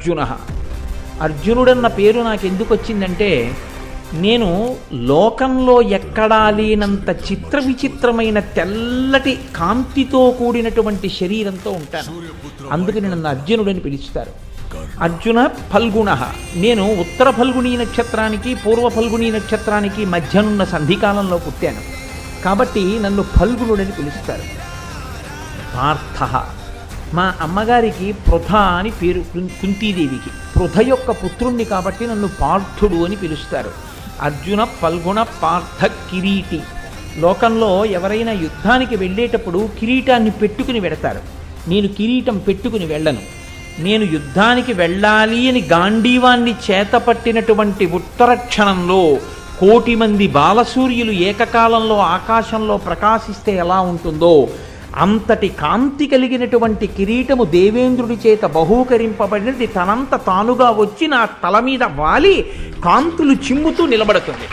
అర్జున. అర్జునుడన్న పేరు నాకు ఎందుకు వచ్చిందంటే, నేను లోకంలో ఎక్కడా లేనంత చిత్ర విచిత్రమైన తెల్లటి కాంతితో కూడినటువంటి శరీరంతో ఉంటాను. అందుకని నన్ను అర్జునుడని పిలుస్తారు. అర్జున ఫల్గుణ. నేను ఉత్తర ఫల్గుణీ నక్షత్రానికి పూర్వ ఫల్గుణీ నక్షత్రానికి మధ్యనున్న సంధికాలంలో పుట్టాను కాబట్టి నన్ను ఫల్గుణుడని పిలుస్తారు. పార్థ. మా అమ్మగారికి పృథ అని పేరు, కుంతీదేవికి. పృథ యొక్క పుత్రుణ్ణి కాబట్టి నన్ను పార్థుడు అని పిలుస్తారు. అర్జున ఫల్గుణ పార్థ కిరీటి. లోకంలో ఎవరైనా యుద్ధానికి వెళ్ళేటప్పుడు కిరీటాన్ని పెట్టుకుని వెడతారు. నేను కిరీటం పెట్టుకుని వెళ్ళను. నేను యుద్ధానికి వెళ్ళాలి అని గాంధీవాన్ని చేతపట్టినటువంటి ఉత్తర క్షణంలో 1,000,000 మంది బాలసూర్యులు ఏకకాలంలో ఆకాశంలో ప్రకాశిస్తే ఎలా ఉంటుందో అంతటి కాంతి కలిగినటువంటి కిరీటము దేవేంద్రుడి చేత బహూకరింపబడినది తనంత తానుగా వచ్చి నా తల మీద వాలి కాంతులు చిమ్ముతూ నిలబడుతుంది.